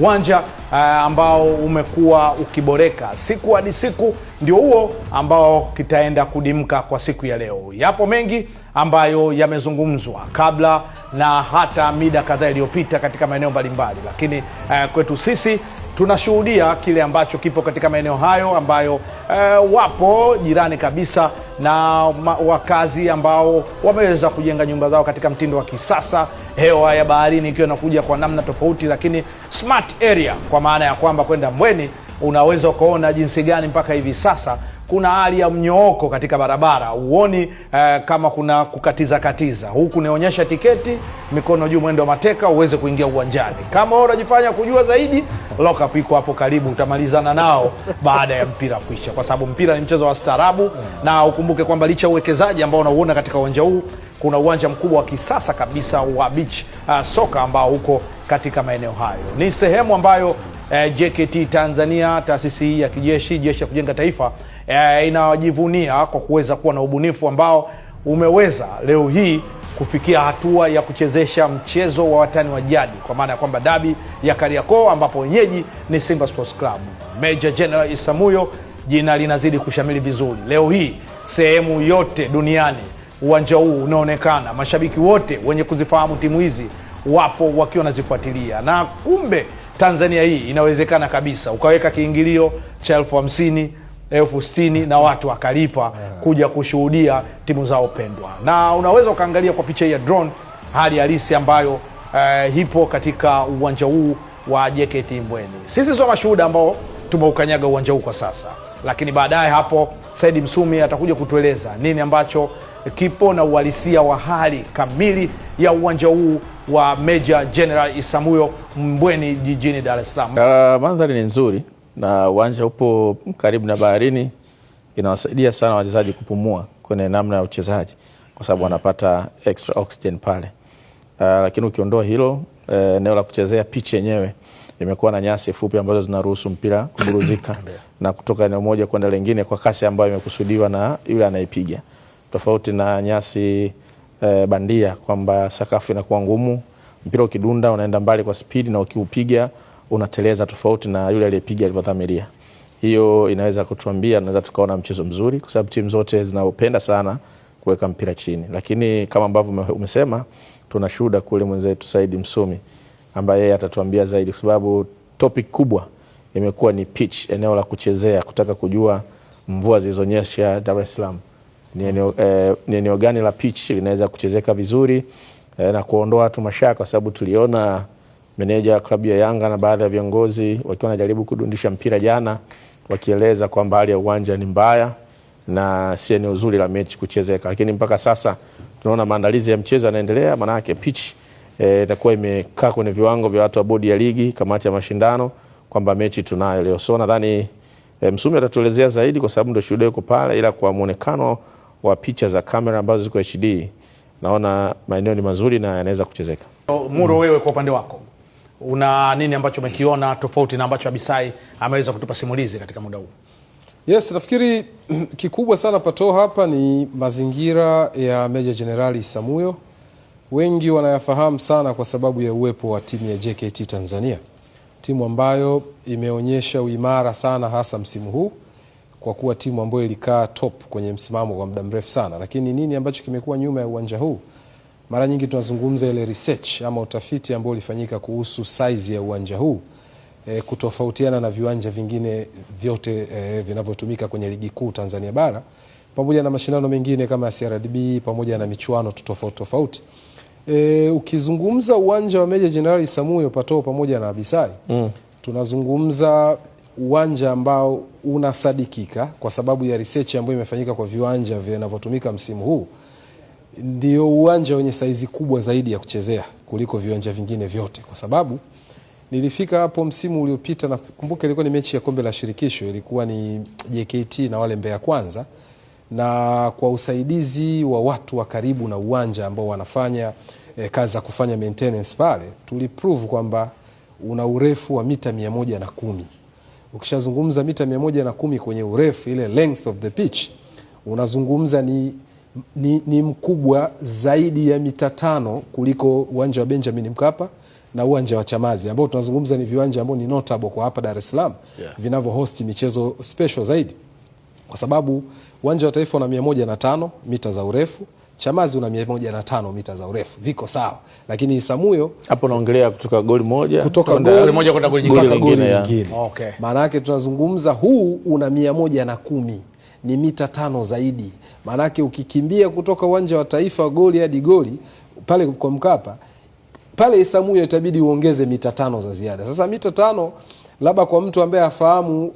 uwanja ambao umekuwa ukiboreka siku hadi siku, ndio huo ambao kitaenda kudimka kwa siku ya leo. Yapo mengi ambayo yamezungumzwa kabla na hata mida kadhaa iliyopita katika maeneo mbalimbali, lakini kwetu sisi tunashuhudia kile ambacho kipo katika maeneo hayo ambayo wapo jirani kabisa na wakazi ambao wameweza kujenga nyumba zao katika mtindo wa kisasa, hewa ya baharini ikiwa inakuja kwa namna tofauti, lakini smart area, kwa maana ya kwamba kwenda Mbweni unaweza kuona jinsi gani mpaka hivi sasa kuna hali ya mnyooko katika barabara. Uoni kama kuna kukatiza. Huku nionyesha tiketi, mikono juu, mwendo wa mateka uweze kuingia uwanjani. Kama wewe unajifanya kujua zaidi, lock up iko hapo karibu, utamalizana nao baada ya mpira kuisha, kwa sababu mpira ni mchezo wa staarabu. Na ukumbuke kwamba licha uwekezaji ambao unauona katika uwanja huu, kuna uwanja mkubwa wa kisasa kabisa wa beach soka ambao uko katika maeneo hayo. Ni sehemu ambayo JKT Tanzania, taasisi hii ya kijeshi, jeshi la kujenga taifa, inajivunia kwa kuweza kuwa na ubunifu ambao umeweza leo hii kufikia hatua ya kuchezesha mchezo wa watani wa jadi, kwa maana ya kwamba dabi ya Kariakoo ambapo wenyeji ni Simba Sports Club. Meja General Isamuhyo, jina linazidi kushamili vizuri. Leo hii sehemu yote duniani uwanja huu unaonekana, mashabiki wote wenye kuzifahamu timu hizi wapo wakiwa nazifuatilia, na kumbe Tanzania hii inawezekana kabisa ukaweka kiingilio cha 50,000, 60,000 na watu wakalipa kuja kushuhudia timu zao pendwa. Na unaweza ukaangalia kwa picha ya drone hali halisi ambayo hipo katika uwanja huu wa JKT Mbweni. Sisi sio mashuhuda ambao tumeukanyaga uwanja huu kwa sasa, lakini baadaye hapo Said Msumi atakuja kutueleza nini ambacho kipo na uhalisia wa hali kamili ya uwanja huu wa Meja General Isamuhyo Mbweni jijini Dar es Salaam. Mandhari ni nzuri na uwanja upo karibu na baharini, inawasaidia sana wachezaji kupumua kwenye namna ya uchezaji kwa sababu wanapata extra oxygen pale. Lakini ukiondoa hilo, eneo la kuchezea, pitch yenyewe imekuwa na nyasi fupi ambazo zinaruhusu mpira kuburuzika na kutoka eneo moja kwenda lingine kwa kasi ambayo imekusudiwa na yule anaipiga, tofauti na nyasi bandia kwamba sakafu inakuwa ngumu, mpira ukidunda unaenda mbali kwa speed na ukiupiga unateleza, tofauti na yule aliyepiga alivyodhamiria. Hiyo inaweza kutuambia tunaweza tukaona mchezo mzuri, kwa sababu timu zote zinaupenda sana kuweka mpira chini. Lakini kama ambavyo umesema, tunashuhuda kule mwenzetu Said Msumi ambaye yeye atatuambia zaidi, kwa sababu topic kubwa imekuwa ni pitch, eneo la kuchezea, kutaka kujua mvua zilizonyesha Dar es Salaam ni eneo gani la pitch linaweza kuchezeka vizuri na kuondoa watu mashaka, kwa sababu tuliona meneja wa klabu ya Yanga na baadhi ya viongozi wakiwa wanajaribu kudundisha mpira jana, wakieleza kwamba hali ya uwanja ni mbaya na si eneo zuri la mechi kuchezeka. Lakini mpaka sasa tunaona maandalizi ya mchezo yanaendelea, maana yake pitch itakuwa imekaa kwenye viwango vya watu wa bodi ya ligi, kamati ya mashindano, kwamba mechi tunayo leo. So nadhani Msumi atatuelezea zaidi kwa sababu ndio shuhuda yuko pale, ila kwa muonekano wa picha za kamera ambazo ziko HD naona maeneo ni mazuri na yanaweza kuchezeka. Muro, wewe kwa upande wako una nini ambacho umekiona tofauti na ambacho Abisai ameweza kutupa simulizi katika muda huu? Yes, nafikiri kikubwa sana pato hapa ni mazingira ya Meja General Isamuhyo. Wengi wanayafahamu sana kwa sababu ya uwepo wa timu ya JKT Tanzania, timu ambayo imeonyesha uimara sana hasa msimu huu, kwa kuwa timu ambayo ilikaa top kwenye msimamo kwa muda mrefu sana. Lakini nini ambacho kimekuwa nyuma ya uwanja huu? Mara nyingi tunazungumza ile research ama utafiti ambao ulifanyika kuhusu size ya uwanja huu, kutofautiana na viwanja vingine vyote vinavyotumika kwenye ligi kuu Tanzania bara, pamoja na mashindano mengine kama CRDB, pamoja na michuano tofauti. Ukizungumza uwanja wa Meja General Isamuhyo pato pamoja na Abisai, tunazungumza uwanja ambao unasadikika kwa sababu ya research ambayo imefanyika kwa viwanja vinavyotumika msimu huu, ndio uwanja wenye saizi kubwa zaidi ya kuchezea kuliko viwanja vingine vyote. Kwa sababu nilifika hapo msimu uliopita, na kumbuka ilikuwa ni mechi ya kombe la shirikisho, ilikuwa ni JKT na wale Mbeya Kwanza, na kwa usaidizi wa watu wa karibu na uwanja ambao wanafanya kazi za kufanya maintenance pale, tuliprove kwamba una urefu wa mita 110. Ukishazungumza mita 110 kwenye urefu, ile length of the pitch, unazungumza ni mkubwa zaidi ya mita 5 kuliko uwanja wa Benjamin Mkapa na uwanja wa Chamazi ambao tunazungumza ni viwanja ambao ni notable kwa hapa Dar es Salaam, vinavyo host michezo special zaidi, kwa sababu uwanja wa Taifa una 105 mita za urefu, Chamazi una 105 mita za urefu, viko sawa. Lakini Isamuhyo hapo naongelea kutoka goli moja kwenda goli nyingine. Okay. Maana yake tunazungumza huu una 110, ni mita 5 zaidi. Maana yake ukikimbia kutoka uwanja wa Taifa goli hadi goli pale kwa Mkapa, pale Isamuhyo itabidi uongeze mita 5 za ziada. Sasa mita 5 labda kwa mtu ambaye afahamu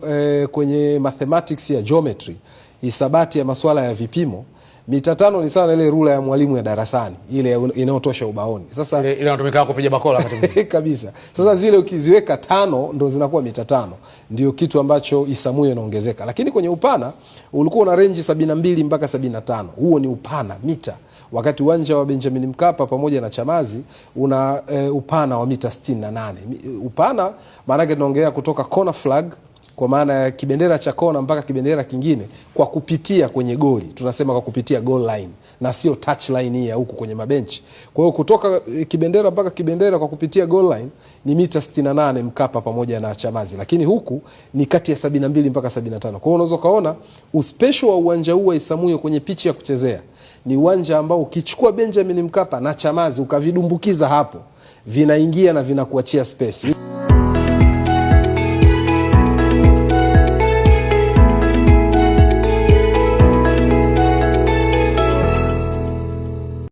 kwenye mathematics ya geometry, hisabati ya masuala ya vipimo, mita 5 ni sawa na ile rula ya mwalimu ya darasani, ile inayotosha ubaoni. Sasa ile inatumika kupiga bakola wakati mwingine. Kabisa. Sasa zile ukiziweka 5 ndo zinakuwa mita 5. Ndio kitu ambacho Isamuhyo inaongezeka. Lakini kwenye upana ulikuwa una range 72 mpaka 75. Huo ni upana mita. Wakati uwanja wa Benjamin Mkapa pamoja na Chamazi una upana wa mita 68. Upana maana yake tunaongelea kutoka corner flag, kwa maana ya kibendera cha kona mpaka kibendera kingine, kwa kupitia kwenye goli. Tunasema kwa kupitia goal line na sio touch line hii ya huku kwenye mabenchi. Kwa hiyo kutoka kibendera mpaka kibendera kwa kupitia goal line ni mita 68 Mkapa pamoja na Chamazi. Lakini huku ni kati ya 72 mpaka 75. Kwa hiyo unaweza kaona uspecial wa uwanja huu wa Isamuhyo kwenye pichi ya kuchezea ni uwanja ambao ukichukua Benjamin Mkapa na Chamazi ukavidumbukiza hapo, vinaingia na vinakuachia space.